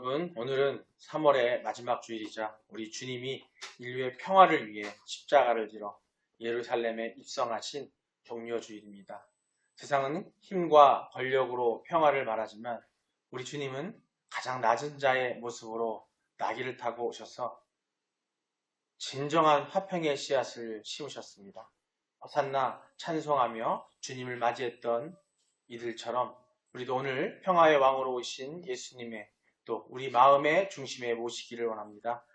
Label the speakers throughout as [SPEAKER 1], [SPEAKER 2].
[SPEAKER 1] 여러분, 오늘은 3월의 마지막 주일이자 우리 주님이 인류의 평화를 위해 십자가를 지러 예루살렘에 입성하신 종려주일입니다. 세상은 힘과 권력으로 평화를 말하지만 우리 주님은 가장 낮은 자의 모습으로 나귀를 타고 오셔서 진정한 화평의 씨앗을 심으셨습니다. 호산나 찬송하며 주님을 맞이했던 이들처럼 우리도 오늘 평화의 왕으로 오신 예수님의 또 우리 마음의 중심에 모시기를 원합니다.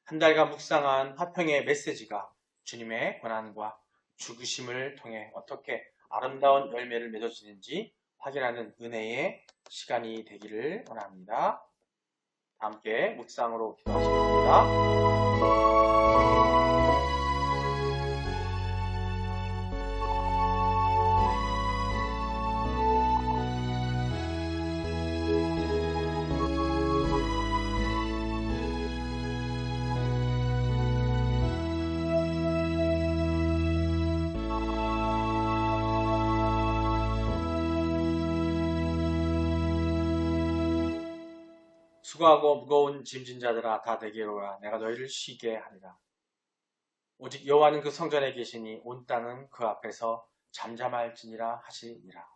[SPEAKER 1] 한 달간 묵상한 화평의 메시지가 주님의 고난과 죽으심을 통해 어떻게 아름다운 열매를 맺어지는지 확인하는 은혜의 시간이 되기를 원합니다. 함께 묵상으로 기도하시겠습니다. 수고하고 무거운 짐진 자들아 다 내게로 오라. 내가 너희를 쉬게 하리라. 오직 여호와는 그 성전에 계시니 온 땅은 그 앞에서 잠잠할지니라 하시니라.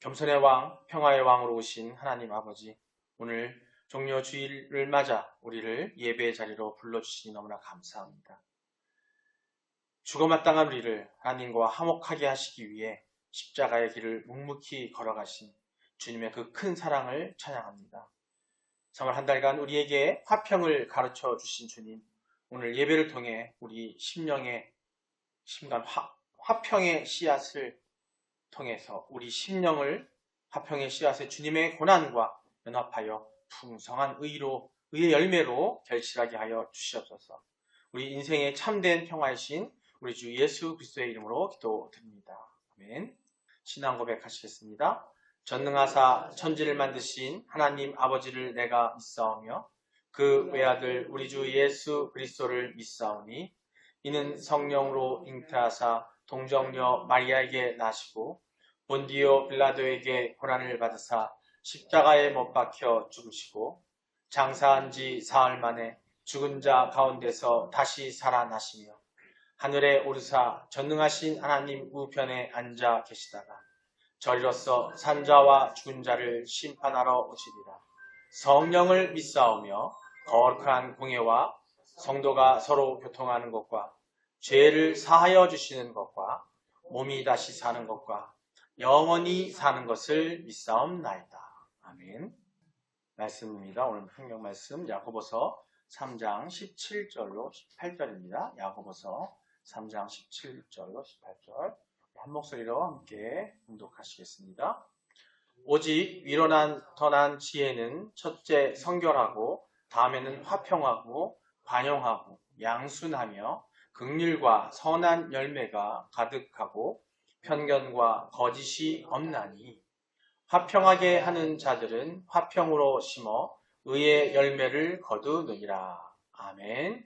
[SPEAKER 1] 겸손의 왕, 평화의 왕으로 오신 하나님 아버지, 오늘 종려 주일을 맞아 우리를 예배의 자리로 불러주시니 너무나 감사합니다. 죽어마땅한 우리를 하나님과 화목하게 하시기 위해 십자가의 길을 묵묵히 걸어가신 주님의 그 큰 사랑을 찬양합니다. 3월 한 달간 우리에게 화평을 가르쳐 주신 주님, 오늘 예배를 통해 우리 심령의 심간 화평의 씨앗을 통해서 우리 심령을 화평의 씨앗에 주님의 고난과 연합하여 풍성한 의의 열매로 결실하게 하여 주시옵소서. 우리 인생의 참된 평화이신 우리 주 예수 그리스도의 이름으로 기도드립니다. 아멘. 신앙 고백하시겠습니다. 전능하사 천지를 만드신 하나님 아버지를 내가 믿사오며 그 외아들 우리 주 예수 그리스도를 믿사오니 이는 성령으로 잉태하사 동정녀 마리아에게 나시고 본디오 빌라도에게 고난을 받으사 십자가에 못 박혀 죽으시고 장사한 지 사흘 만에 죽은 자 가운데서 다시 살아나시며 하늘에 오르사 전능하신 하나님 우편에 앉아 계시다가 저리로서 산자와 죽은 자를 심판하러 오시리라. 성령을 믿사오며 거룩한 공예와 성도가 서로 교통하는 것과 죄를 사하여 주시는 것과 몸이 다시 사는 것과 영원히 사는 것을 믿사옵나이다. 아멘. 말씀입니다. 오늘 성경 말씀 야고보서 3장 17절로 18절입니다. 야고보서 3장 17절로 18절 한 목소리로 함께 봉독하시겠습니다. 오직 위로 더 난 지혜는 첫째 성결하고 다음에는 화평하고 관용하고 양순하며 긍휼과 선한 열매가 가득하고 편견과 거짓이 없나니 화평하게 하는 자들은 화평으로 심어 의의 열매를 거두느니라. 아멘.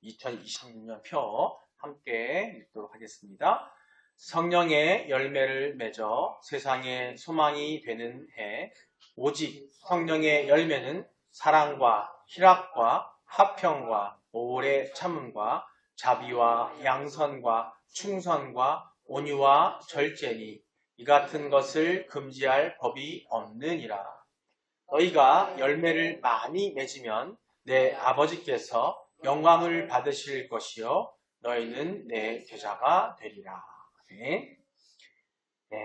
[SPEAKER 1] 2026년 표 함께 읽도록 하겠습니다. 성령의 열매를 맺어 세상의 소망이 되는 해, 오직 성령의 열매는 사랑과 희락과 화평과 오래 참음과 자비와 양선과 충선과 온유와 절제니 이 같은 것을 금지할 법이 없느니라. 너희가 열매를 많이 맺으면 내 아버지께서 영광을 받으실 것이요 너희는 내 제자가 되리라. 네,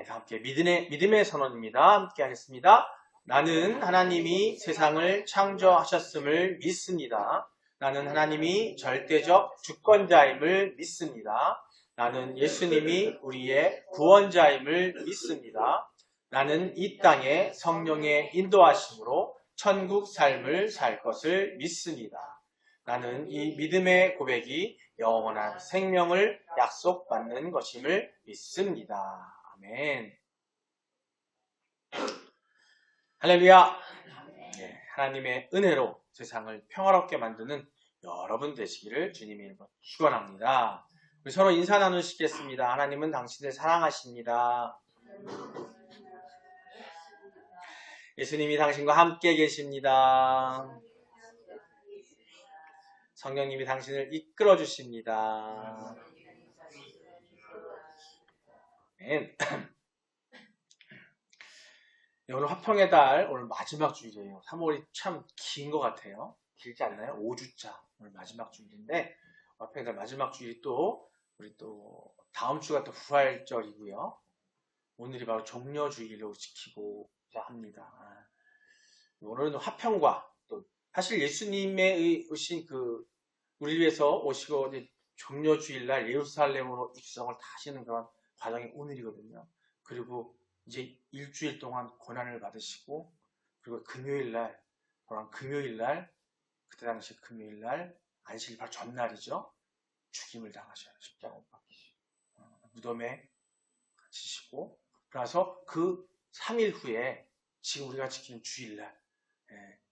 [SPEAKER 1] 다 함께 믿음의 선언입니다. 함께 하겠습니다. 나는 하나님이 세상을 창조하셨음을 믿습니다. 나는 하나님이 절대적 주권자임을 믿습니다. 나는 예수님이 우리의 구원자임을 믿습니다. 나는 이 땅에 성령의 인도하심으로 천국 삶을 살 것을 믿습니다. 나는 이 믿음의 고백이 영원한 생명을 약속받는 것임을 믿습니다. 아멘. 할렐루야. 네, 하나님의 은혜로 세상을 평화롭게 만드는 여러분 되시기를 주님의 이름으로 축원합니다. 우리 서로 인사 나누시겠습니다. 하나님은 당신을 사랑하십니다. 예수님이 당신과 함께 계십니다. 성령님이 당신을 이끌어 주십니다. 아멘. 오늘 화평의 달, 오늘 마지막 주일이에요. 3월이 참 긴 것 같아요. 길지 않나요? 5주차. 오늘 마지막 주일인데, 화평의 달 마지막 주일이 또, 우리 또, 다음 주가 또 부활절이고요. 오늘이 바로 종려주일로 지키고자 합니다. 오늘은 화평과 또, 사실 예수님의 오신 우리 위해서 오시고, 종려주일날 예루살렘으로 입성을 다 하시는 그런 과정이 오늘이거든요. 그리고 이제 일주일 동안 고난을 받으시고, 그리고 금요일날, 그때 당시 금요일날, 안식일 바로 전날이죠. 죽임을 당하셔요. 십자가 못 박히시고, 무덤에 갇히시고, 그래서 그 3일 후에 지금 우리가 지키는 주일날,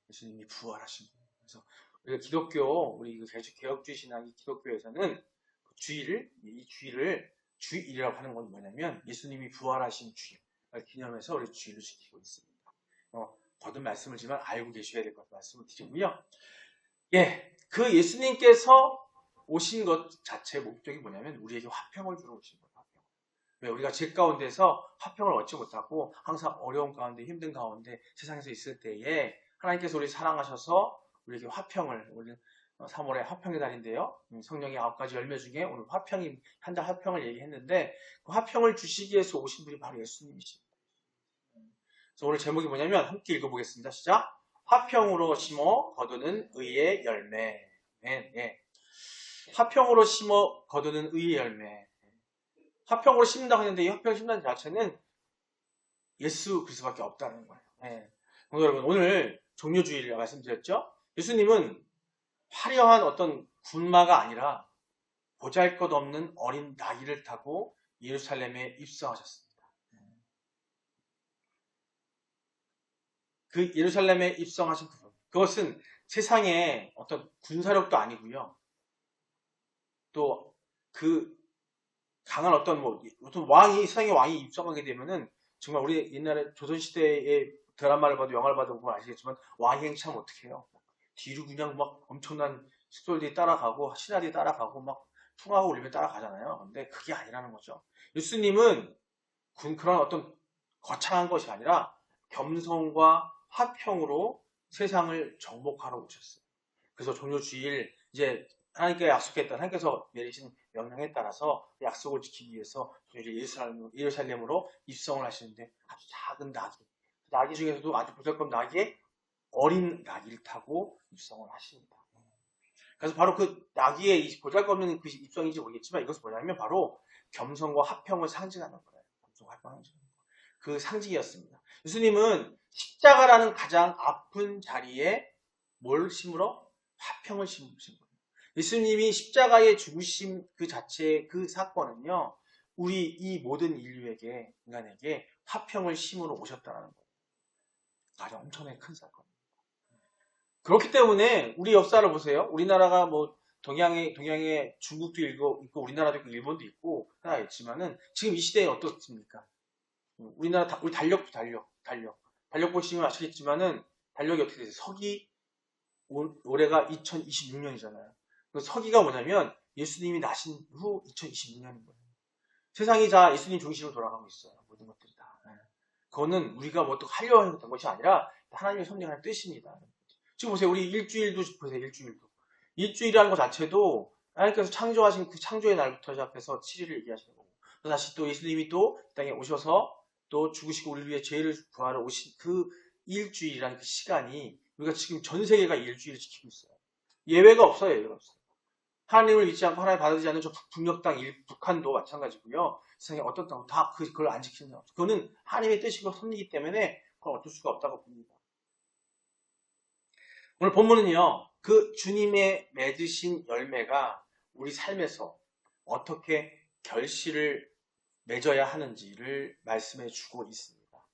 [SPEAKER 1] 예수님이 부활하신 거예요. 그래서 우리가 기독교, 우리 개혁주의 신앙이 기독교에서는 이 주일을 주일이라고 하는 건 뭐냐면 예수님이 부활하신 주일 기념해서 우리 주일을 지키고 있습니다. 거듭 말씀을 지만 알고 계셔야 될 것 말씀을 드리고요. 그 예수님께서 오신 것 자체의 목적이 뭐냐면 우리에게 화평을 주러 오신 거예요. 화평. 왜 우리가 죄 가운데서 화평을 얻지 못하고 항상 어려운 가운데 힘든 가운데 세상에서 있을 때에 하나님께서 우리 사랑하셔서 우리에게 화평을, 우리 3월에 화평의 달인데요. 성령의 9가지 열매 중에 오늘 한 달 화평을 얘기했는데 그 화평을 주시기 위해서 오신 분이 바로 예수님이십니다. 그래서 오늘 제목이 뭐냐면 함께 읽어보겠습니다. 시작. 화평으로 심어 거두는 의의 열매. 화평으로 심어 거두는 의의 열매. 화평으로 심는다고 했는데 이 화평을 심는다는 자체는 예수 그리스도밖에 없다는 거예요. 여러분 오늘 종려주일이라고 말씀드렸죠. 예수님은 화려한 어떤 군마가 아니라 보잘것없는 어린 나귀를 타고 예루살렘에 입성하셨습니다. 그 예루살렘에 입성하신 부분, 그것은 세상에 어떤 군사력도 아니고요. 또 그 강한 어떤 세상의 왕이 입성하게 되면은 정말 우리 옛날에 조선시대의 드라마를 봐도 영화를 봐도 보면 아시겠지만 왕이 행차하면 어떻게 해요? 뒤로 그냥 막 엄청난 식솔들이 따라가고 신하들이 따라가고 막 풍하고 울리며 따라가잖아요. 근데 그게 아니라는 거죠. 예수님은 그런 어떤 거창한 것이 아니라 겸손과 화평으로 세상을 정복하러 오셨어요. 그래서 종려주일 이제 하나님께서 내리신 명령에 따라서 약속을 지키기 위해서 예루살렘으로 입성을 하시는데 아주 작은 나귀 중에서도 아주 보잘것 나귀의 어린 나귀를 타고 입성을 하십니다. 그래서 바로 그 나귀의 보잘것없는 그 입성인지 모르겠지만 이것은 뭐냐면 바로 겸손과 화평을 상징하는 거예요. 그 상징이었습니다. 예수님은 십자가라는 가장 아픈 자리에 뭘 심으러? 화평을 심으신 거예요. 예수님이 십자가에 죽으신 그 자체의 그 사건은요, 우리 이 모든 인간에게 화평을 심으러 오셨다는 거예요. 아주 엄청나게 큰 사건입니다. 그렇기 때문에 우리 역사를 보세요. 우리나라가 동양에 중국도 있고 우리나라도 있고 일본도 있고 하나 있지만은 지금 이 시대에 어떻습니까? 우리 달력도 달력 보시면 아시겠지만은 달력이 어떻게 되세요? 올해가 2026년이잖아요. 그 서기가 뭐냐면 예수님이 나신 후 2026년인 거예요. 세상이 다 예수님 중심으로 돌아가고 있어요. 모든 것들이 다. 그거는 우리가 또 하려고 했던 것이 아니라 하나님의 섭리하는 뜻입니다. 지금 보세요. 우리 일주일도 보세요. 일주일이라는 것 자체도 하나님께서 창조하신 그 창조의 날부터 시작해서 7일을 얘기하시는 거고 또 다시 또 예수님이 또 이 땅에 오셔서 또 죽으시고 우리 위해 죄를 부하러 오신 그 일주일이라는 그 시간이 우리가 지금 전 세계가 일주일을 지키고 있어요. 예외가 없어요. 하나님을 믿지 않고 하나님 받아들이지 않는 저 북녘 땅, 북한도 마찬가지고요. 세상에 어떤 땅도 다 그걸 안 지키는 거죠. 그거는 하나님의 뜻이고 섭리이기 때문에 그걸 어쩔 수가 없다고 봅니다. 오늘 본문은요. 그 주님의 맺으신 열매가 우리 삶에서 어떻게 결실을 맺어야 하는지를 말씀해 주고 있습니다.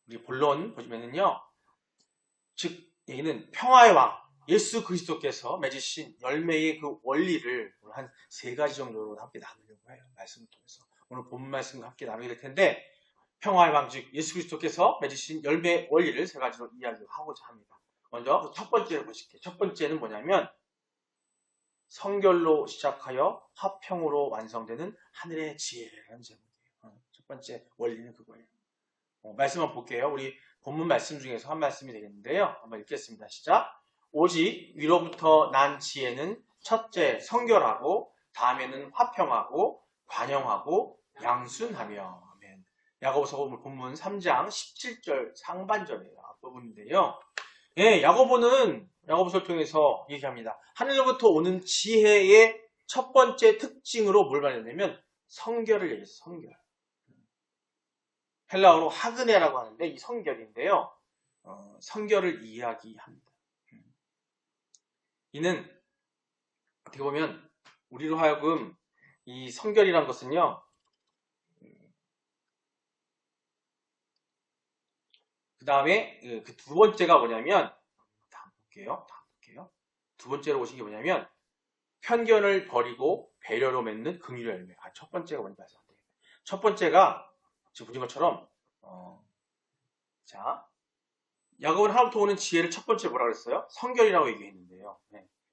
[SPEAKER 1] 우리 본론 보시면은요. 즉 여기는 평화의 왕 예수 그리스도께서 맺으신 열매의 그 원리를 한 3가지 정도로 함께 나누려고 해요. 말씀을 통해서. 오늘 본 말씀과 함께 나누게 될 텐데 평화의 왕, 즉 예수 그리스도께서 맺으신 열매 원리를 세 가지로 이야기하고자 합니다. 먼저 첫 번째를 보실게요. 첫 번째는 뭐냐면 성결로 시작하여 화평으로 완성되는 하늘의 지혜라는 제목이에요. 첫 번째 원리는 그거예요. 말씀 한번 볼게요. 우리 본문 말씀 중에서 한 말씀이 되겠는데요. 한번 읽겠습니다. 시작. 오직 위로부터 난 지혜는 첫째 성결하고 다음에는 화평하고 관영하고 양순하며. 아멘. 야고보서 본문 3장 17절 상반절이에요. 앞부분인데요. 예, 야고보서를 통해서 얘기합니다. 하늘로부터 오는 지혜의 첫 번째 특징으로 뭘 말했냐면 성결을 얘기해서 성결. 헬라어로 하그네라고 하는데 이 성결인데요. 성결을 이야기합니다. 이는 어떻게 보면 우리로 하여금 이 성결이란 것은요. 그 다음에 그 두 번째가 뭐냐면 다음 볼게요. 두 번째로 오신 게 뭐냐면 편견을 버리고 배려로 맺는 긍휼의 열매. 첫 번째가 뭔지 말씀 안 되겠다. 첫 번째가 지금 보신 것처럼 자 야고보는 하나부터 오는 지혜를 첫 번째 뭐라 그랬어요? 성결이라고 얘기했는데요.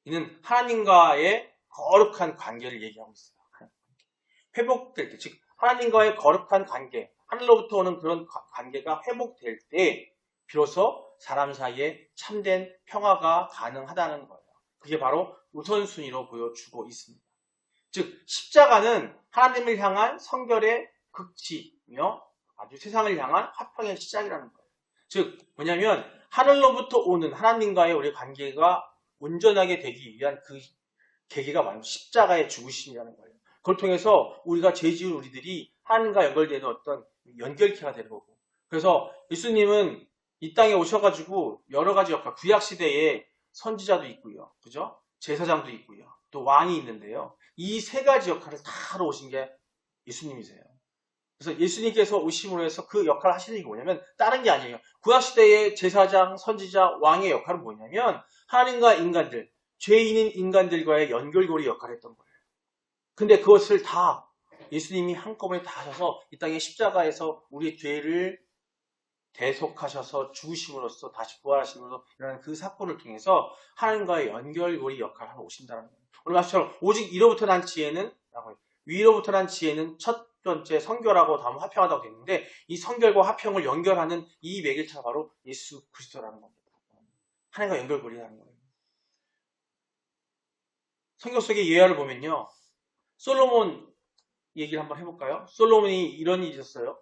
[SPEAKER 1] 이는 하나님과의 거룩한 관계를 얘기하고 있어요. 회복될 때, 즉 하나님과의 거룩한 관계, 하늘로부터 오는 그런 관계가 회복될 때 비로소 사람 사이에 참된 평화가 가능하다는 거예요. 그게 바로 우선순위로 보여주고 있습니다. 즉 십자가는 하나님을 향한 성결의 극치며 아주 세상을 향한 화평의 시작이라는 거예요. 즉 뭐냐면 하늘로부터 오는 하나님과의 우리 관계가 온전하게 되기 위한 그 계기가 바로 십자가의 죽으심이라는 거예요. 그걸 통해서 우리가 죄 지은 우리들이 하나님과 연결되는 어떤 연결체가 되는 거고. 그래서 예수님은 이 땅에 오셔가지고 여러 가지 역할, 구약시대에 선지자도 있고요. 그죠? 제사장도 있고요. 또 왕이 있는데요. 이 세 가지 역할을 다 하러 오신 게 예수님이세요. 그래서 예수님께서 오심으로 해서 그 역할을 하시는 게 뭐냐면 다른 게 아니에요. 구약시대의 제사장, 선지자, 왕의 역할은 뭐냐면 하나님과 인간들, 죄인인 인간들과의 연결고리 역할을 했던 거예요. 근데 그것을 다 예수님이 한꺼번에 다 하셔서 이 땅의 십자가에서 우리의 죄를 대속하셔서 죽으심으로써 다시 부활하심으로써 일어나는 그 사건을 통해서 하나님과의 연결고리 역할을 하러 오신다는 거예요. 오늘 말씀처럼 오직 위로부터 난 지혜는 위로부터 난 지혜는 첫 번째 성결하고 다음 화평하다고 되어 있는데 이 성결과 화평을 연결하는 이 매개체가 바로 예수 그리스도라는 겁니다. 하나님과 연결고리라는 거예요. 성경 속의 예화를 보면요. 솔로몬 얘기를 한번 해볼까요? 솔로몬이 이런 일이 있었어요.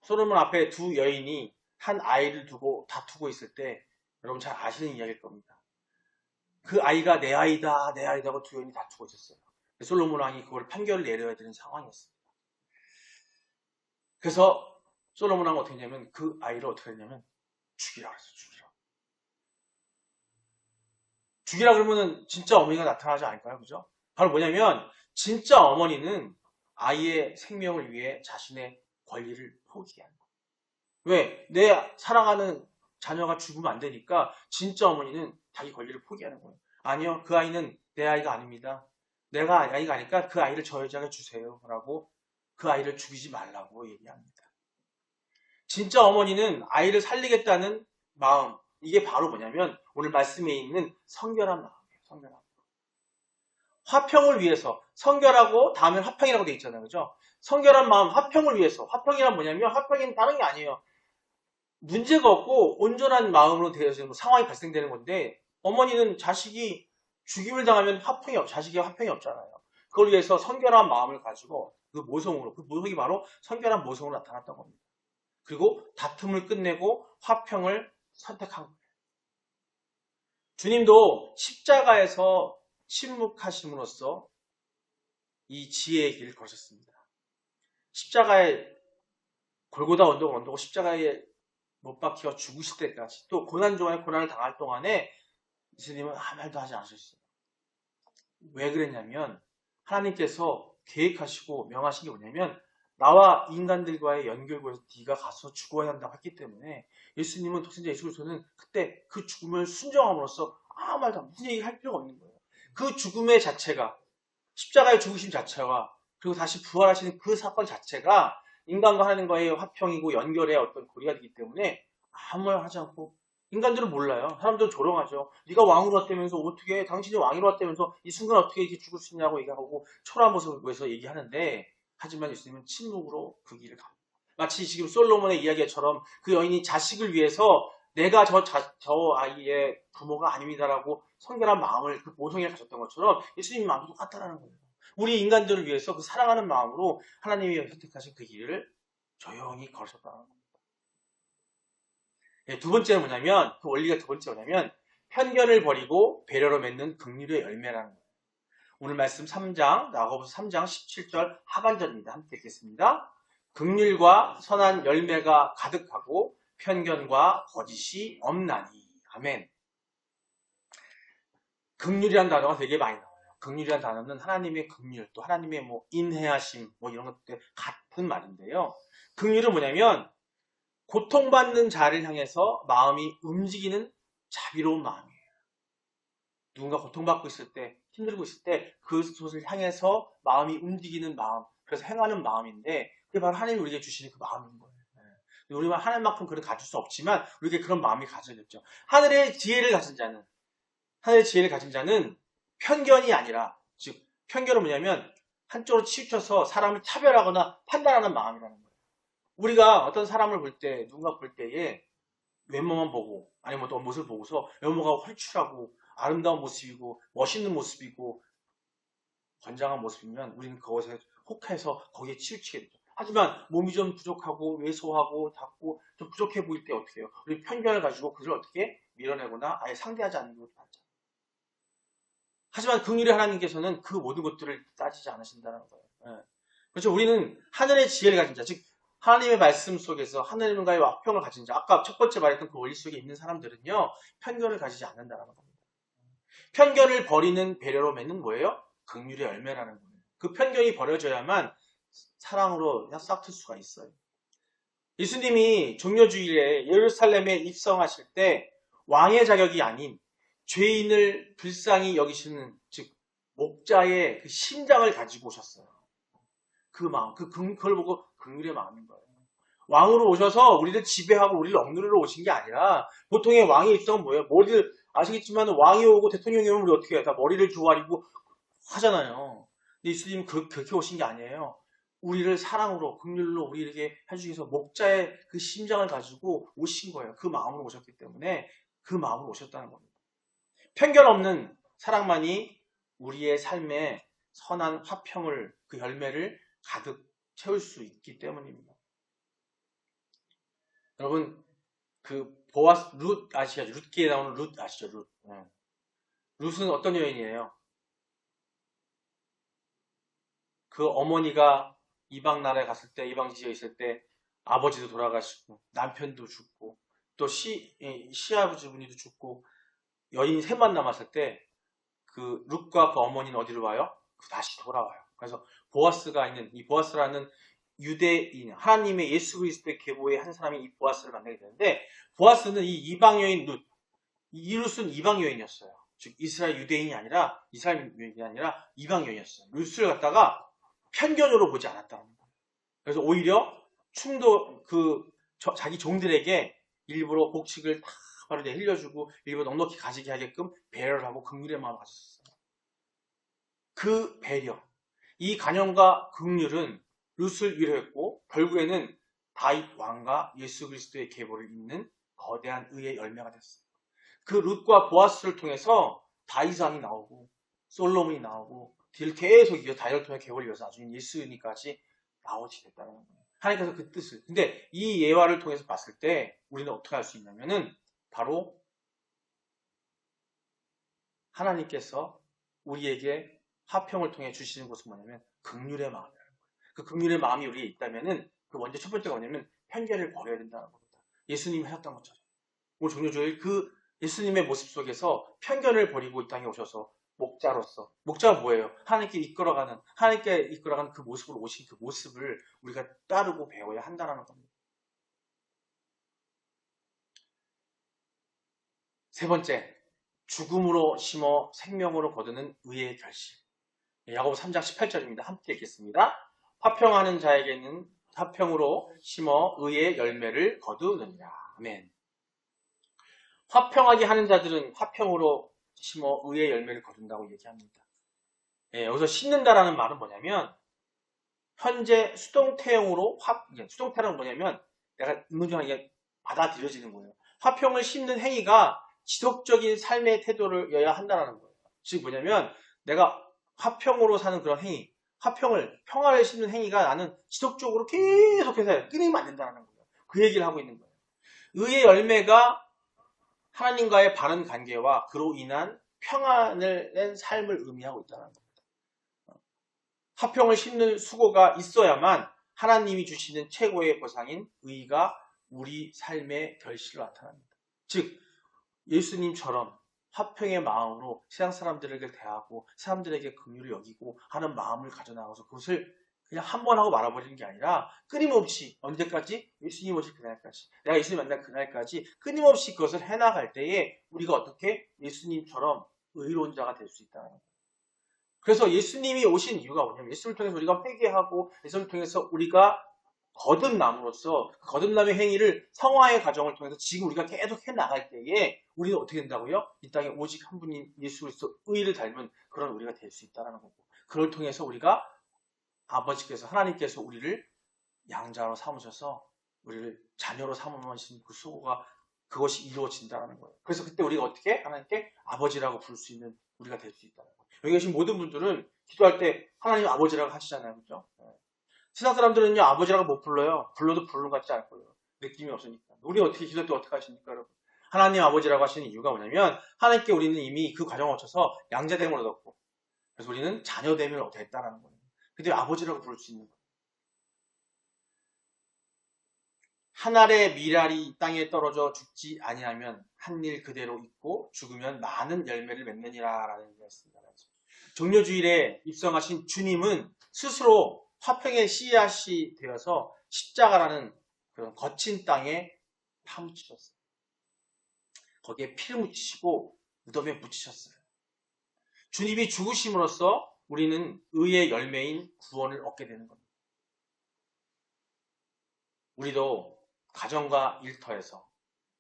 [SPEAKER 1] 솔로몬 앞에 두 여인이 한 아이를 두고 다투고 있을 때 여러분 잘 아시는 이야기일 겁니다. 그 아이가 내 아이다 내 아이다 하고 두 여인이 다투고 있었어요. 솔로몬 왕이 그걸 판결을 내려야 되는 상황이었습니다. 그래서 솔로몬 왕은 어떻게 했냐면 그 아이를 어떻게 했냐면 죽이라 그랬어요. 죽이라 그러면은 진짜 어머니가 나타나지 않을까요? 그죠? 바로 뭐냐면 진짜 어머니는 아이의 생명을 위해 자신의 권리를 포기하는 거예요. 왜? 내 사랑하는 자녀가 죽으면 안 되니까 진짜 어머니는 자기 권리를 포기하는 거예요. 아니요, 그 아이는 내 아이가 아닙니다. 내가 아이가 아니까 그 아이를 저 여자에게 주세요. 라고 그 아이를 죽이지 말라고 얘기합니다. 진짜 어머니는 아이를 살리겠다는 마음, 이게 바로 뭐냐면 오늘 말씀에 있는 성결한 마음이에요. 성결한 마음. 화평을 위해서 성결하고 다음에 화평이라고 되어 있잖아요. 그죠? 성결한 마음, 화평을 위해서. 화평이란 뭐냐면 화평이 다른 게 아니에요. 문제가 없고 온전한 마음으로 되어지는 상황이 발생되는 건데 어머니는 자식이 죽임을 당하면 자식이 화평이 없잖아요. 그걸 위해서 성결한 마음을 가지고 그 모성으로, 그 모성이 바로 성결한 모성으로 나타났던 겁니다. 그리고 다툼을 끝내고 화평을 선택한 거예요. 주님도 십자가에서 침묵하심으로써 이 지혜의 길을 걸으셨습니다. 십자가에 골고다 언덕 십자가에 못 박혀 죽으실 때까지 또 고난 중에 고난을 당할 동안에 예수님은 아무 말도 하지 않으셨어요. 왜 그랬냐면 하나님께서 계획하시고 명하신 게 뭐냐면 나와 인간들과의 연결고에서 네가 가서 죽어야 한다고 했기 때문에 예수님은 독생자 예수 그리스도는 그때 그 죽음을 순종함으로써 아무 말도 무슨 얘기를 할 필요가 없는 거예요. 그 죽음의 자체가 십자가의 죽으심 자체와 그리고 다시 부활하시는 그 사건 자체가 인간과 하나님과의 화평이고 연결의 어떤 고리가 되기 때문에 아무 말 하지 않고 인간들은 몰라요. 사람들은 조롱하죠. 네가 왕으로 왔다면서 어떻게 당신이 왕으로 왔다면서 이 순간 어떻게 이렇게 죽을 수 있냐고 얘기하고 초라한 모습을 보여서 얘기하는데 하지만 예수님은 침묵으로 그 길을 갑니다. 마치 지금 솔로몬의 이야기처럼 그 여인이 자식을 위해서 내가 저 아이의 부모가 아닙니다라고 성결한 마음을 그 모성애를 가졌던 것처럼 예수님의 마음도 똑같다라는 거예요. 우리 인간들을 위해서 그 사랑하는 마음으로 하나님이 선택하신 그 길을 조용히 걸으셨다는 겁니다. 두 번째는 뭐냐면 그 원리가 두 번째가 뭐냐면 편견을 버리고 배려로 맺는 긍휼의 열매라는 거예요. 오늘 말씀 3장 야고보서 3장 17절 하반절입니다. 함께 읽겠습니다. 긍휼과 선한 열매가 가득하고 편견과 거짓이 없나니. 아멘. 긍휼이라는 단어가 되게 많이 나와요. 긍휼이라는 단어는 하나님의 긍휼, 또 하나님의 인내하심, 이런 것들 같은 말인데요. 긍휼은 뭐냐면 고통받는 자를 향해서 마음이 움직이는 자비로운 마음이에요. 누군가 고통받고 있을 때, 힘들고 있을 때 그것을 향해서 마음이 움직이는 마음, 그래서 행하는 마음인데 그게 바로 하나님이 우리에게 주시는 그 마음인 거예요. 우리가 하나님만큼 그를 가질 수 없지만 우리에게 그런 마음이 가져야겠죠. 하늘의 지혜를 가진 자는 편견이 아니라, 즉 편견은 뭐냐면 한쪽으로 치우쳐서 사람을 차별하거나 판단하는 마음이라는 거예요. 우리가 어떤 사람을 볼 때, 누군가 볼 때에 외모만 보고 아니면 어떤 모습을 보고서 외모가 홀출하고 아름다운 모습이고 멋있는 모습이고 건장한 모습이면 우리는 그것에 혹해서 거기에 치우치게 되죠. 하지만 몸이 좀 부족하고 왜소하고 작고 좀 부족해 보일 때 어떻게 해요? 우리 편견을 가지고 그를 어떻게 밀어내거나 아예 상대하지 않는 것도 맞죠. 하지만 긍휼의 하나님께서는 그 모든 것들을 따지지 않으신다는 거예요. 그렇죠. 우리는 하늘의 지혜를 가진 자, 즉 하나님의 말씀 속에서 하나님과의 화평을 가진 자, 아까 첫 번째 말했던 그 원리 속에 있는 사람들은요, 편견을 가지지 않는다는 겁니다. 편견을 버리는 배려로 맺는 뭐예요? 긍휼의 열매라는 거예요. 그 편견이 버려져야만 사랑으로 싹틀 수가 있어요. 예수님이 종려주일에 예루살렘에 입성하실 때 왕의 자격이 아닌 죄인을 불쌍히 여기시는, 즉 목자의 그 심장을 가지고 오셨어요. 그 마음, 그걸 보고 긍휼의 마음인 거예요. 왕으로 오셔서 우리를 지배하고 우리를 억누르러 오신 게 아니라, 보통의 왕의 입성은 뭐예요? 머리를, 아시겠지만 왕이 오고 대통령이 오면 우리 어떻게 해요? 다 머리를 조아리고 하잖아요. 근데 예수님은 그렇게 오신 게 아니에요. 우리를 사랑으로, 긍휼로 우리에게 해주기 위해서 목자의 그 심장을 가지고 오신 거예요. 그 마음으로 오셨기 때문에 그 마음으로 오셨다는 겁니다. 편견 없는 사랑만이 우리의 삶에 선한 화평을, 그 열매를 가득 채울 수 있기 때문입니다. 여러분, 그 보아스, 룻 아시죠? 룻기에 나오는 룻 아시죠? 룻. 룻은 어떤 여인이에요? 그 어머니가 이방 나라에 갔을 때, 이방 지역에 있을 때 아버지도 돌아가시고 남편도 죽고 또 시아버지분이도 죽고 여인이 셋만 남았을 때 그 룻과 그 어머니는 어디로 와요? 다시 돌아와요. 그래서 보아스가 있는, 이 보아스라는 유대인, 하나님의 예수 그리스도의 계보의 한 사람이 이 보아스를 만나게 되는데, 보아스는 이 이방 여인 룻, 이 룻은 이방 여인이었어요. 즉 이스라엘 유대인이 아니라, 이스라엘 유대인이 아니라 이방 여인이었어요. 룻을 갖다가 편견으로 보지 않았다는 거예요. 그래서 오히려 자기 종들에게 일부러 복식을 다 바로 흘려주고 일부러 넉넉히 가지게 하게끔 배려를 하고 긍휼의 마음을 가졌어요. 그 배려, 이 간영과 긍휼은 룻을 위로했고 결국에는 다윗 왕과 예수 그리스도의 계보를 잇는 거대한 의의 열매가 됐어요. 그 룻과 보아스를 통해서 다윗 왕이 나오고 솔로몬이 나오고 계속 다윗을 통해 계보를 이어서 나중에 예수님까지 나오게 됐다는 거예요. 하나님께서 그 뜻을. 근데 이 예화를 통해서 봤을 때 우리는 어떻게 할 수 있냐면은 바로 하나님께서 우리에게 화평을 통해 주시는 것은 뭐냐면 긍휼의 마음이라는 거예요. 그 긍휼의 마음이 우리에 있다면은 그 먼저 첫 번째가 뭐냐면 편견을 버려야 된다는 겁니다. 예수님이 하셨던 것처럼. 오늘 종료주일 그 예수님의 모습 속에서 편견을 버리고 이 땅에 오셔서 목자로서, 목자가 뭐예요? 하나님께 이끌어가는 그 모습으로 오신 그 모습을 우리가 따르고 배워야 한다는 겁니다. 세 번째, 죽음으로 심어 생명으로 거두는 의의 결실. 야고보 3장 18절입니다. 함께 읽겠습니다. 화평하는 자에게는 화평으로 심어 의의 열매를 거두느니라. 아멘. 화평하게 하는 자들은 화평으로 심어 의의 열매를 거둔다고 얘기합니다. 예, 여기서 심는다라는 말은 뭐냐면 현재 수동태형으로 수동태는 뭐냐면 내가 의문중하게 받아들여지는 거예요. 화평을 심는 행위가 지속적인 삶의 태도를여야 한다는 거예요. 즉 뭐냐면 내가 화평으로 사는 그런 행위, 평화를 심는 행위가 나는 지속적으로 계속해서 끊이면 안 된다는 거예요. 그 얘기를 하고 있는 거예요. 의의 열매가 하나님과의 바른 관계와 그로 인한 평안을 낸 삶을 의미하고 있다는 겁니다. 화평을 심는 수고가 있어야만 하나님이 주시는 최고의 보상인 의가 우리 삶의 결실로 나타납니다. 즉 예수님처럼 화평의 마음으로 세상 사람들에게 대하고 사람들에게 긍휼을 여기고 하는 마음을 가져나가서 그것을 그냥 한 번 하고 말아버리는 게 아니라 끊임없이 언제까지? 예수님 오실 그날까지, 내가 예수님 만날 그날까지 끊임없이 그것을 해나갈 때에 우리가 어떻게 예수님처럼 의로운 자가 될 수 있다는 거예요. 그래서 예수님이 오신 이유가 뭐냐면 예수님을 통해서 우리가 회개하고 예수님을 통해서 우리가 거듭남으로써 그 거듭남의 행위를 성화의 과정을 통해서 지금 우리가 계속 해나갈 때에 우리는 어떻게 된다고요? 이 땅에 오직 한 분인 예수 그리스도 의를 닮은 그런 우리가 될 수 있다는 거고, 그걸 통해서 우리가 아버지께서 하나님께서 우리를 양자로 삼으셔서 우리를 자녀로 삼으신 그 수고가 그것이 이루어진다는 거예요. 그래서 그때 우리가 어떻게 하나님께 아버지라고 부를 수 있는 우리가 될 수 있다는 거예요. 여기 계신 모든 분들은 기도할 때 하나님 아버지라고 하시잖아요. 그죠? 세상 사람들은요 아버지라고 못 불러요. 불러도 부르는 것 같지 않을 거예요. 느낌이 없으니까. 우리 어떻게 기도할 때 어떻게 하십니까 여러분? 하나님 아버지라고 하시는 이유가 뭐냐면 하나님께 우리는 이미 그 과정을 거쳐서 양자됨을 얻었고 그래서 우리는 자녀됨을 얻었다는 거예요. 근데 아버지라고 부를 수 있는 거예요. 한 알의 밀알이 땅에 떨어져 죽지 아니하면 한 일 그대로 있고 죽으면 많은 열매를 맺느니라 라는 얘기가 있습니다. 종려주일에 입성하신 주님은 스스로 화평의 씨앗이 되어서 십자가라는 그런 거친 땅에 파묻히셨어요. 거기에 피를 묻히시고 무덤에 묻히셨어요. 주님이 죽으심으로써 우리는 의의 열매인 구원을 얻게 되는 겁니다. 우리도 가정과 일터에서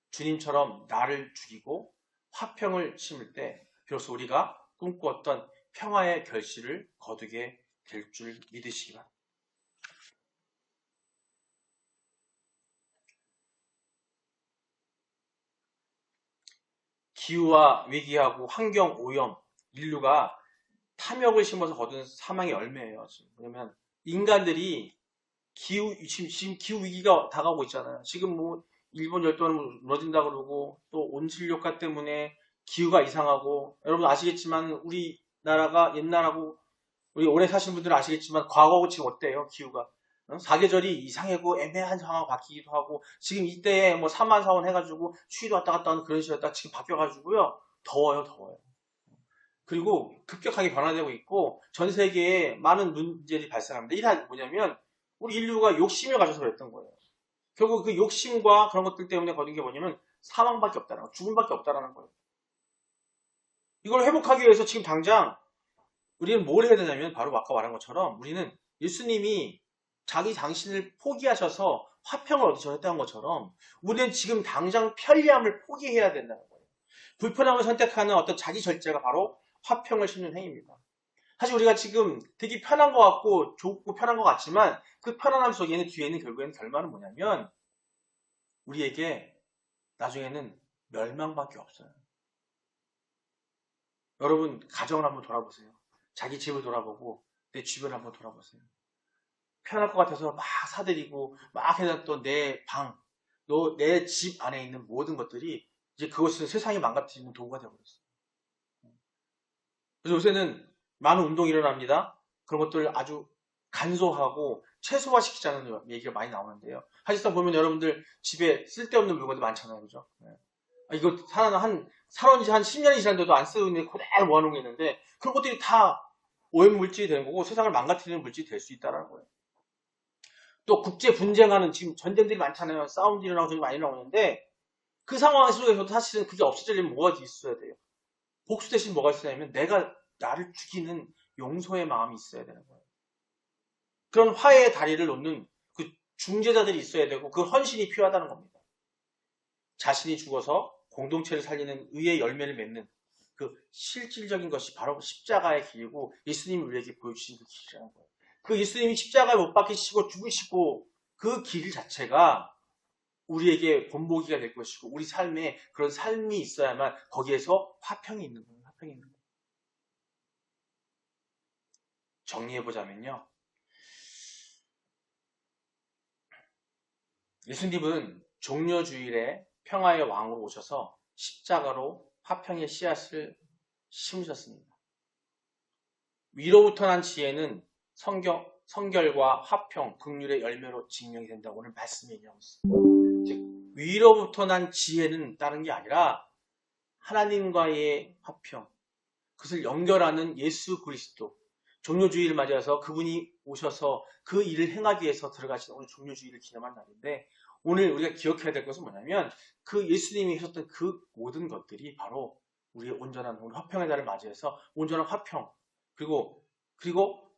[SPEAKER 1] 주님처럼 나를 죽이고 화평을 심을 때 비로소 우리가 꿈꾸었던 평화의 결실을 거두게 될 줄 믿으시기 바랍니다. 기후와 위기하고 환경 오염, 인류가 탐욕을 심어서 거둔 사망의 열매예요. 왜냐면 인간들이 지금 기후 위기가 다가오고 있잖아요. 지금 뭐 일본 열도는 무너진다 그러고 또 온실효과 때문에 기후가 이상하고 여러분 아시겠지만 우리나라가 옛날하고 우리 오래 사신 분들은 아시겠지만 과거하고 지금 어때요? 기후가 사계절이 이상하고 애매한 상황으로 바뀌기도 하고 지금 이때에 뭐 사만사원 해가지고 추위도 왔다 갔다 하는 그런 시기였다가 지금 바뀌어가지고요 더워요. 그리고 급격하게 변화되고 있고 전 세계에 많은 문제들이 발생합니다. 이게 뭐냐면 우리 인류가 욕심을 가져서 그랬던 거예요. 결국 그 욕심과 그런 것들 때문에 거둔 게 뭐냐면 사망밖에 없다는 거, 죽음밖에 없다는 거예요. 이걸 회복하기 위해서 지금 당장 우리는 뭘 해야 되냐면 바로 아까 말한 것처럼 우리는 예수님이 자기 당신을 포기하셔서 화평을 얻으셨다는 것처럼 우리는 지금 당장 편리함을 포기해야 된다는 거예요. 불편함을 선택하는 어떤 자기 절제가 바로 화평을 심는 행위입니다. 사실 우리가 지금 되게 편한 것 같고 좋고 편한 것 같지만 그 편안함 속에는 뒤에는 결국에는 결말은 뭐냐면 우리에게 나중에는 멸망밖에 없어요. 여러분 가정을 한번 돌아보세요. 자기 집을 돌아보고 내 주변을 한번 돌아보세요. 편할 것 같아서 막 사들이고 막 해놨던 내 방, 내 집 안에 있는 모든 것들이 이제 그것은 세상이 망가뜨리는 도구가 되어버렸어요. 그래서 요새는 많은 운동이 일어납니다. 그런 것들을 아주 간소하고 최소화시키자는 얘기가 많이 나오는데요. 사실상 보면 여러분들 집에 쓸데없는 물건도 많잖아요. 그죠? 이거 사놓은 지 한 10년이 지났는데도 안 쓰고 있는데 그대로 모아놓은 게 있는데 그런 것들이 다 오염물질이 되는 거고 세상을 망가뜨리는 물질이 될 수 있다는 거예요. 또 국제 분쟁하는 지금 전쟁들이 많잖아요. 싸움들이 일어나고 저기 많이 나오는데 그 상황 속에서도 사실은 그게 없어지려면 뭐가 있어야 돼요? 복수 대신 뭐가 있어야 하냐면 내가 나를 죽이는 용서의 마음이 있어야 되는 거예요. 그런 화해의 다리를 놓는 그 중재자들이 있어야 되고 그 헌신이 필요하다는 겁니다. 자신이 죽어서 공동체를 살리는 의의 열매를 맺는 그 실질적인 것이 바로 십자가의 길이고 예수님이 우리에게 보여주신 그 길이라는 거예요. 그 예수님이 십자가에 못 박히시고 죽으시고 그 길 자체가 우리에게 본보기가 될 것이고 우리 삶에 그런 삶이 있어야만 거기에서 화평이 있는 거예요. 화평이 있는 거예요. 정리해보자면요. 예수님은 종려주일에 평화의 왕으로 오셔서 십자가로 화평의 씨앗을 심으셨습니다. 위로부터 난 지혜는 성결과 화평, 긍휼의 열매로 증명이 된다고 오늘 말씀이 얘기하고 있습니다. 즉 위로부터 난 지혜는 다른 게 아니라 하나님과의 화평, 그것을 연결하는 예수 그리스도, 종료주의를 맞이해서 그분이 오셔서 그 일을 행하기 위해서 들어가신 오늘 종료주의를 기념한 날인데 오늘 우리가 기억해야 될 것은 뭐냐면 그 예수님이 하셨던 그 모든 것들이 바로 우리의 온전한 우리 화평의 날을 맞이해서 온전한 화평 그리고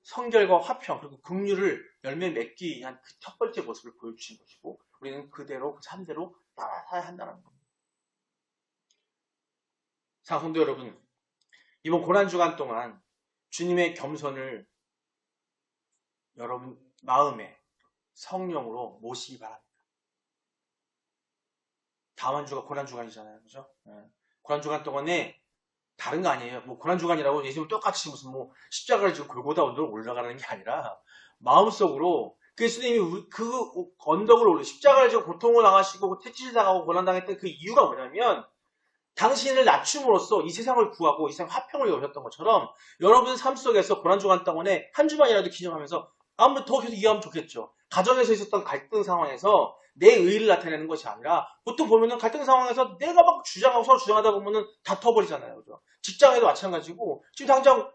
[SPEAKER 1] 성결과 화평 그리고 긍휼을 열매 맺기 위한 그 첫 번째 모습을 보여주신 것이고 우리는 그대로 그 삶대로 따라가야 한다는 겁니다. 사랑하는 성도 여러분, 이번 고난주간 동안 주님의 겸손을 여러분 마음에 성령으로 모시기 바랍니다. 다음 한 주가 고난주간이잖아요. 그죠? 고난주간 동안에 다른 거 아니에요. 뭐 고난주간이라고 예수님 똑같이 무슨 뭐 십자가를 지고 골고다 언덕을 올라가는 게 아니라 마음속으로 그 예수님이 그 언덕을 올려 십자가를 지고 고통을 당하시고 채찍을 당하고 고난당했던 그 이유가 뭐냐면 당신을 낮춤으로써 이 세상을 구하고 이 세상 화평을 이루셨던 것처럼 여러분 삶 속에서 고난주간 동안에 한 주만이라도 기념하면서 아무튼 더 계속 이해하면 좋겠죠. 가정에서 있었던 갈등 상황에서 내 의의를 나타내는 것이 아니라 보통 보면은 갈등 상황에서 내가 막 주장하고 서로 주장하다 보면은 다퉈버리잖아요. 그죠? 직장에도 마찬가지고 지금 당장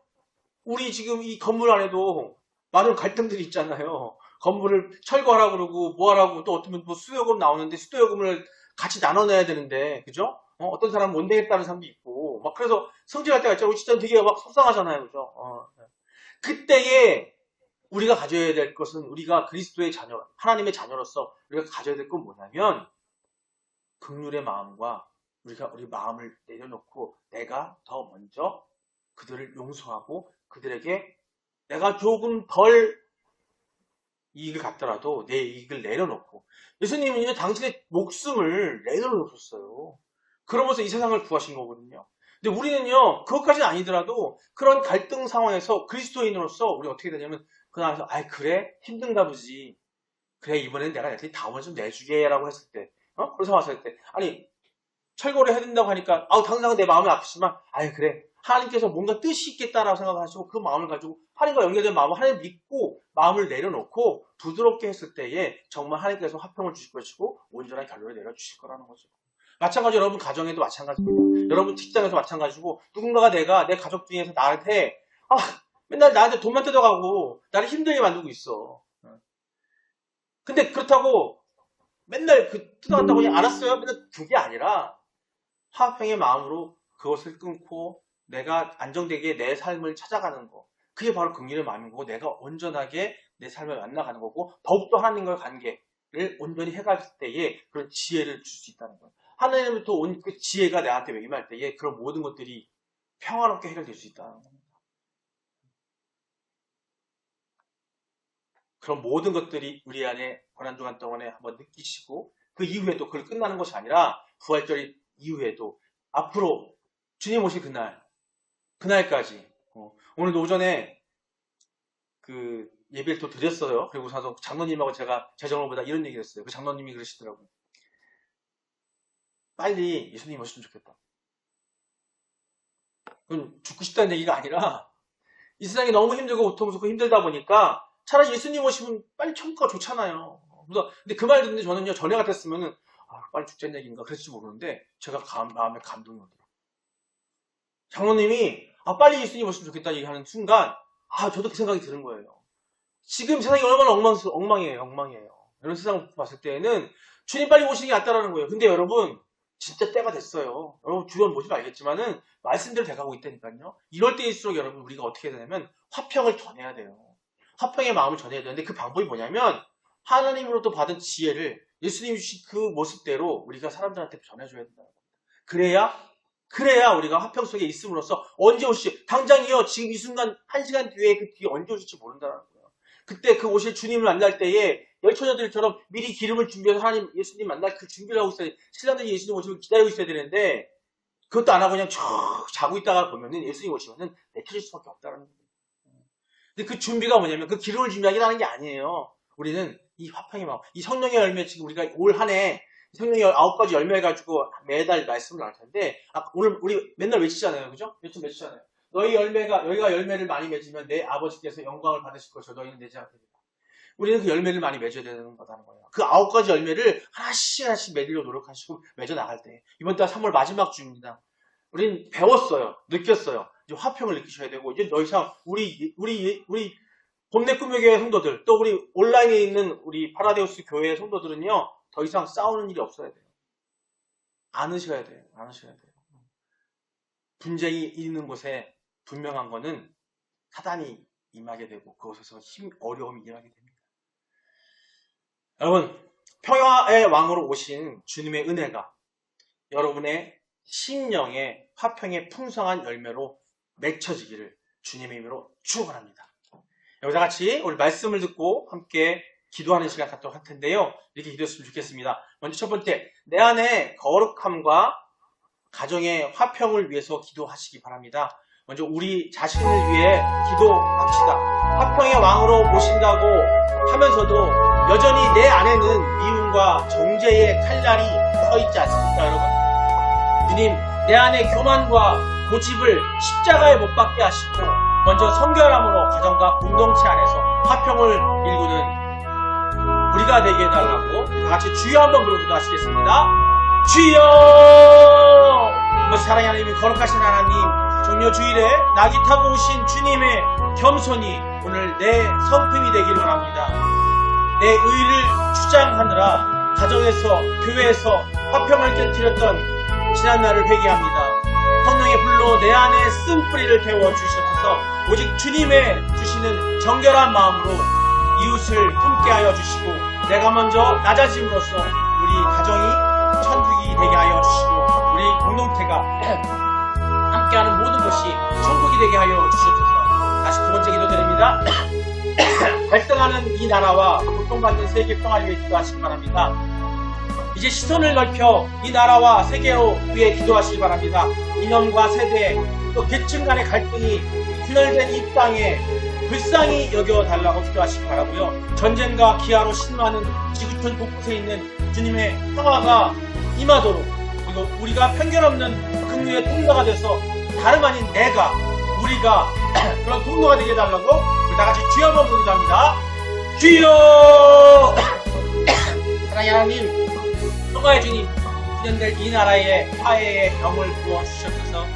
[SPEAKER 1] 우리 지금 이 건물 안에도 많은 갈등들이 있잖아요. 건물을 철거하라고 그러고 뭐 하라고 또 어떤 뭐 수도요금 나오는데 수도요금을 같이 나눠내야 되는데 그죠? 어떤 사람은 못 내겠다는 사람도 있고 막 그래서 성질할 때가 있잖아요. 진짜 되게 막 속상하잖아요. 그죠? 그때에 우리가 가져야 될 것은 우리가 그리스도의 자녀, 하나님의 자녀로서 우리가 가져야 될 건 뭐냐면 긍휼의 마음과 우리가 우리 마음을 내려놓고 내가 더 먼저 그들을 용서하고 그들에게 내가 조금 덜 이익을 갖더라도 내 이익을 내려놓고 예수님은 당신의 목숨을 내려놓으셨어요. 그러면서 이 세상을 구하신 거거든요. 근데 우리는요 그것까지는 아니더라도 그런 갈등 상황에서 그리스도인으로서 우리 어떻게 되냐면 그 다음에서 그래 힘든가 보지 그래 이번에는 내가 애들이 다음을 좀 내주게 라고 했을 때 그런 상황 왔을 때 아니 철거를 해야 된다고 하니까 당장 내 마음이 아프지만 그래 하나님께서 뭔가 뜻이 있겠다라고 생각하시고 그 마음을 가지고 하나님과 연결된 마음을 하나님 믿고 마음을 내려놓고 부드럽게 했을 때에 정말 하나님께서 화평을 주실 것이고 온전한 결론을 내려주실 거라는 거죠. 마찬가지로 여러분 가정에도 마찬가지입니다. 여러분 직장에서 마찬가지고 누군가가 내 가족 중에서 나한테 맨날 나한테 돈만 뜯어가고 나를 힘들게 만들고 있어. 근데 그렇다고 맨날 뜯어간다고 그냥 알았어요? 맨날 그게 아니라 화평의 마음으로 그것을 끊고 내가 안정되게 내 삶을 찾아가는 거. 그게 바로 긍휼의 마음인 거고 내가 온전하게 내 삶을 만나가는 거고 더욱더 하나님과의 관계를 온전히 해갈 때에 그런 지혜를 줄 수 있다는 거예요. 하나님부터 온 그 지혜가 나한테 임할 때에 그런 모든 것들이 평화롭게 해결될 수 있다는 겁니다. 그런 모든 것들이 우리 안에 고난주간 동안에 한번 느끼시고 그 이후에도 그걸 끝나는 것이 아니라 부활절 이후에도 앞으로 주님 오실 그날까지 오늘도 오전에 그 예배를 또 드렸어요. 그리고 나서 장로님하고 제가 재정을보다 이런 얘기를 했어요. 그 장로님이 그러시더라고요. 빨리 예수님 오시면 좋겠다. 그건 죽고 싶다는 얘기가 아니라 이 세상이 너무 힘들고 고통스럽고 힘들다 보니까 차라리 예수님 오시면 빨리 천국가 좋잖아요. 근데 그 말 듣는데 저는요 전에 같았으면은 빨리 죽자는 얘기인가 그랬을지 모르는데 제가 마음에 감동이 오더라고요. 장로님이 빨리 예수님 오시면 좋겠다 얘기하는 순간 저도 그 생각이 드는 거예요. 지금 세상이 얼마나 엉망이에요. 이런 세상을 봤을 때에는 주님 빨리 오시는 게 낫다라는 거예요. 근데 여러분 진짜 때가 됐어요. 여러분 주변 보시면 알겠지만은 말씀대로 돼가고 있다니까요. 이럴 때일수록 여러분 우리가 어떻게 해야 되냐면 화평을 전해야 돼요. 화평의 마음을 전해야 되는데 그 방법이 뭐냐면 하나님으로부터 받은 지혜를 예수님이 주신 그 모습대로 우리가 사람들한테 전해줘야 된다는 겁니다. 그래야 우리가 화평 속에 있음으로써 언제 오실지, 당장이요, 지금 이 순간 1시간 뒤에 그 뒤에 언제 오실지 모른다는 거예요. 그때 그 오실 주님을 만날 때에 열처녀들처럼 미리 기름을 준비해서 하나님, 예수님 만날 그 준비를 하고 있어야 돼. 신랑들이 예수님 오시면 기다리고 있어야 되는데, 그것도 안 하고 그냥 쭉 자고 있다가 보면은 예수님 오시면은 내켜질 수밖에 없다는 거예요. 근데 그 준비가 뭐냐면 그 기름을 준비하기라는 게 아니에요. 우리는 이 화평의 마음, 이 성령의 열매, 지금 우리가 올 한 해 성령의 9가지 열매 가지고 매달 말씀을 나눌 텐데, 오늘 우리 맨날 외치잖아요. 그죠? 요즘 외치잖아요. 너희가 열매를 많이 맺으면 내 아버지께서 영광을 받으실 것이요 너희는 내지 않겠다. 우리는 그 열매를 많이 맺어야 되는 거다는 거예요. 그 9가지 열매를 하나씩 맺으려고 노력하시고 맺어 나갈 때, 이번 달 3월 마지막 주입니다. 우리는 배웠어요. 느꼈어요. 이제 화평을 느끼셔야 되고, 이제 더 이상 우리 봄내 꿈의 교회 성도들, 또 우리 온라인에 있는 우리 파라데우스 교회의 성도들은요, 더 이상 싸우는 일이 없어야 돼요. 안으셔야 돼요. 분쟁이 있는 곳에 분명한 거는 사단이 임하게 되고 그곳에서 어려움이 일어나게 됩니다. 여러분, 평화의 왕으로 오신 주님의 은혜가 여러분의 심령의 화평의 풍성한 열매로 맺혀지기를 주님의 이름으로 축원합니다. 여기서 같이 우리 말씀을 듣고 함께 기도하는 시간 갖도록 할 텐데요. 이렇게 기도했으면 좋겠습니다. 먼저 첫 번째, 내 안에 거룩함과 가정의 화평을 위해서 기도하시기 바랍니다. 먼저 우리 자신을 위해 기도합시다. 화평의 왕으로 모신다고 하면서도 여전히 내 안에는 미움과 정죄의 칼날이 서 있지 않습니까, 여러분? 주님, 내 안에 교만과 고집을 십자가에 못 박게 하시고 먼저 성결함으로 가정과 공동체 안에서 화평을 일구는 우리가 되게 해달라고 다 같이 주여 한번 부르고 기도하시겠습니다. 주여! 사랑의 하나님, 거룩하신 하나님, 종려 주일에 낙이 타고 오신 주님의 겸손이 오늘 내 성품이 되기를 원합니다. 내 의를 주장하느라 가정에서, 교회에서 화평을 깨뜨렸던 지난날을 회개합니다. 성령의 불로 내 안에 쓴뿌리를 태워주셔서 오직 주님의 주시는 정결한 마음으로 이웃을 품게 하여 주시고, 내가 먼저 낮아짐으로써 우리 가정이 천국이 되게 하여 주시고 우리 공동체가 함께하는 모든 것이 천국이 되게 하여 주셔서 다시 두 번째 기도드립니다. 발등하는 이 나라와 고통받는 세계 평화를 위해 기도하시기 바랍니다. 이제 시선을 넓혀 이 나라와 세계로 위해 기도하시기 바랍니다. 이념과 세대, 또 계층 간의 갈등이 분열된 이 땅에 불쌍히 여겨달라고 기도하시기 바라고요. 전쟁과 기아로 신음하는 지구촌 곳곳에 있는 주님의 평화가 임하도록, 그리고 우리가 편견없는 긍휼의 통로가 돼서 다름 아닌 우리가 그런 통로가 되게 해달라고 우리 다같이 주여 한번 부르기도합니다. 주여! 사랑의 하나님, 평화의 주님, 진행될 이 나라의 화해의 영을 부어주셔서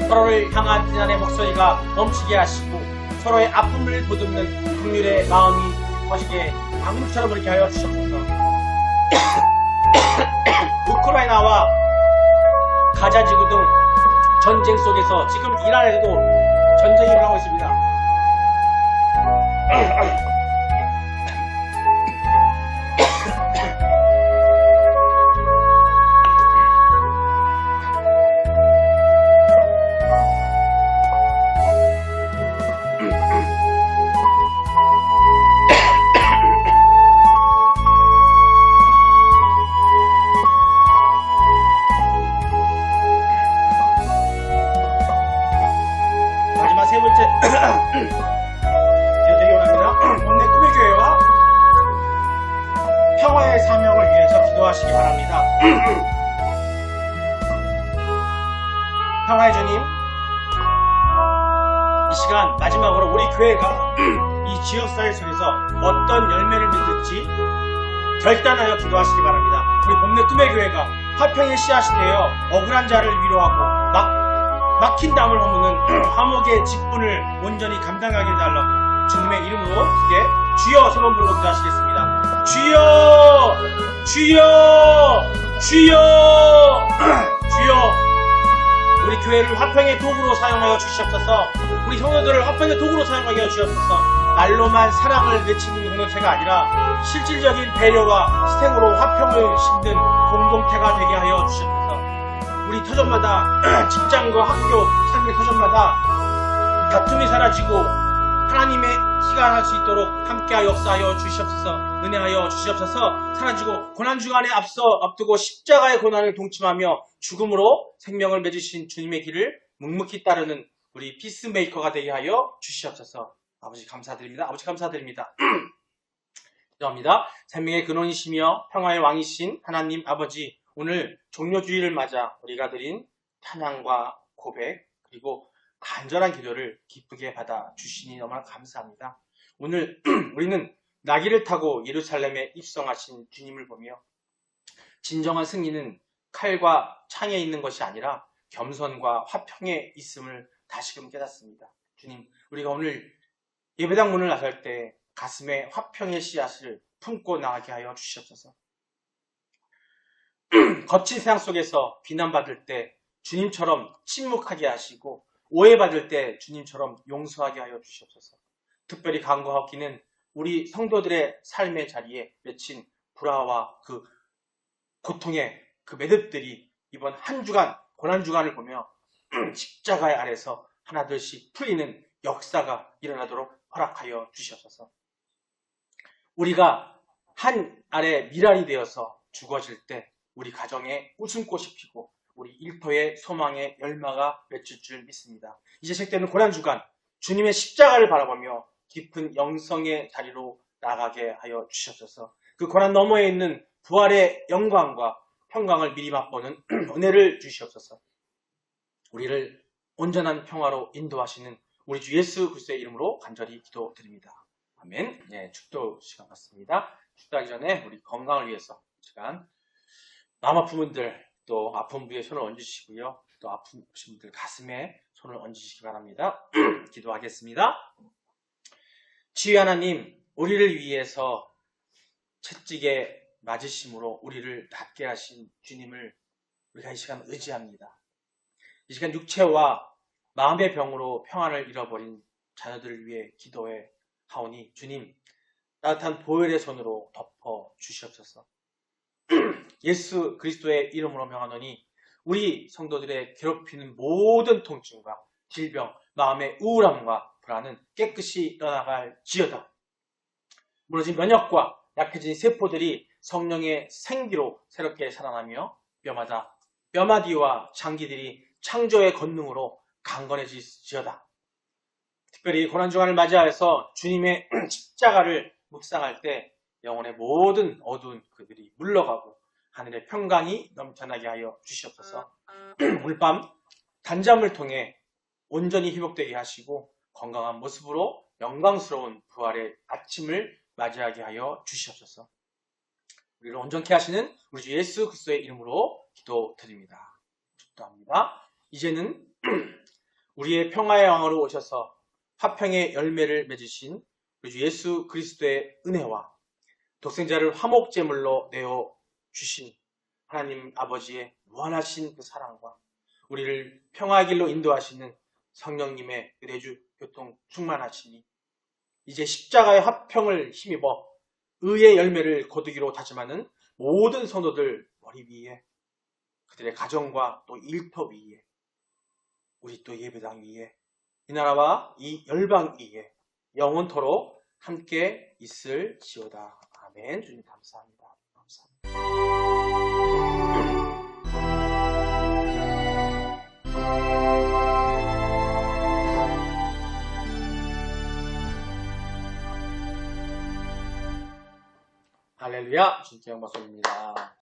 [SPEAKER 1] 서로를 향한 비난의 목소리가 멈추게 하시고 서로의 아픔을 보듬는 긍휼의 마음이 거시게 강물처럼 그렇게 하여 주셔서 우크라이나와 가자지구 등 전쟁 속에서 지금 이란에서도 전쟁이 일어나고 있습니다. 세 번째 되게 원합니다. 봄내 꿈의 교회와 평화의 사명을 위해서 기도하시기 바랍니다. 평화의 주님, 이 시간 마지막으로 우리 교회가 이 지역사회 속에서 어떤 열매를 맺을지 결단하여 기도하시기 바랍니다. 우리 봄내 꿈의 교회가 화평의 씨앗이 되어 억울한 자를 위로하고 막힌 담을 허무는 화목의 직분을 온전히 감당하게 해달라고 주님의 이름으로 크게 주여 세 번 부르고 기도하시겠습니다. 주여! 주여! 주여! 주여! 우리 교회를 화평의 도구로 사용하여 주시옵소서. 우리 성도들을 화평의 도구로 사용하게 하여 주시옵소서. 말로만 사랑을 외치는 공동체가 아니라 실질적인 배려와 스탱으로 화평을 심는 공동체가 되게 하여 주시옵소서. 우리 터전마다 직장과 학교, 삶의 터전마다 다툼이 사라지고 하나님의 시간 할 수 있도록 함께하여 역사하여 주시옵소서. 은혜하여 주시옵소서. 사라지고 고난주간에 앞두고 십자가의 고난을 동침하며 죽음으로 생명을 맺으신 주님의 길을 묵묵히 따르는 우리 피스메이커가 되게 하여 주시옵소서. 아버지 감사드립니다. 아버지 감사드립니다. 기도합니다. 생명의 근원이시며 평화의 왕이신 하나님 아버지, 오늘 종료주의를 맞아 우리가 드린 찬양과 고백 그리고 간절한 기도를 기쁘게 받아 주시니 너무나 감사합니다. 오늘 우리는 나귀를 타고 예루살렘에 입성하신 주님을 보며 진정한 승리는 칼과 창에 있는 것이 아니라 겸손과 화평에 있음을 다시금 깨닫습니다. 주님, 우리가 오늘 예배당 문을 나설 때 가슴에 화평의 씨앗을 품고 나가게 하여 주시옵소서. 거친 세상 속에서 비난받을 때 주님처럼 침묵하게 하시고 오해받을 때 주님처럼 용서하게 하여 주시옵소서. 특별히 간구하옵기는 우리 성도들의 삶의 자리에 맺힌 불화와 그 고통의 그 매듭들이 이번 한 주간 고난주간을 보며 십자가의 아래서 하나둘씩 풀리는 역사가 일어나도록 허락하여 주시옵소서. 우리가 한 알의 미랄이 되어서 죽어질 때 우리 가정에 웃음꽃이 피고 우리 일터의 소망의 열마가 맺힐 줄 믿습니다. 이제 시작되는 고난주간 주님의 십자가를 바라보며 깊은 영성의 자리로 나가게 하여 주시옵소서. 그 고난 너머에 있는 부활의 영광과 평강을 미리 맛보는 은혜를 주시옵소서. 우리를 온전한 평화로 인도하시는 우리 주 예수 그리스도의 이름으로 간절히 기도드립니다. 아멘. 네, 축도 시간 같습니다. 축도하기 전에 우리 건강을 위해서 시간 마음 아픈 분들 또 아픈 부위에 손을 얹으시고요. 또 아픈 분들 가슴에 손을 얹으시기 바랍니다. 기도하겠습니다. 주의 하나님, 우리를 위해서 채찍에 맞으심으로 우리를 낫게 하신 주님을 우리가 이 시간 의지합니다. 이 시간 육체와 마음의 병으로 평안을 잃어버린 자녀들을 위해 기도해 하오니 주님, 따뜻한 보혈의 손으로 덮어 주시옵소서. 예수 그리스도의 이름으로 명하노니 우리 성도들의 괴롭히는 모든 통증과 질병, 마음의 우울함과 불안은 깨끗이 떠나갈지어다. 무너진 면역과 약해진 세포들이 성령의 생기로 새롭게 살아나며 뼈마디와 장기들이 창조의 권능으로 강건해질지어다. 특별히 고난주간을 맞이하여서 주님의 십자가를 묵상할 때 영혼의 모든 어두운 그들이 물러가고 하늘의 평강이 넘쳐나게 하여 주시옵소서. 오늘 밤 단잠을 통해 온전히 회복되게 하시고 건강한 모습으로 영광스러운 부활의 아침을 맞이하게 하여 주시옵소서. 우리를 온전케 하시는 우리 주 예수 그리스도의 이름으로 기도드립니다. 축도합니다. 이제는 우리의 평화의 왕으로 오셔서 화평의 열매를 맺으신 우리 주 예수 그리스도의 은혜와 독생자를 화목제물로 내어 주신 하나님 아버지의 무한하신 그 사랑과 우리를 평화의 길로 인도하시는 성령님의 내주 교통 충만하시니 이제 십자가의 화평을 힘입어 의의 열매를 거두기로 다짐하는 모든 성도들 머리 위에 그들의 가정과 또 일터 위에 우리 또 예배당 위에 이 나라와 이 열방 위에 영원토록 함께 있을지어다. 아멘. 주님 감사합니다. 할렐루야. 주님께 영광 돌립니다.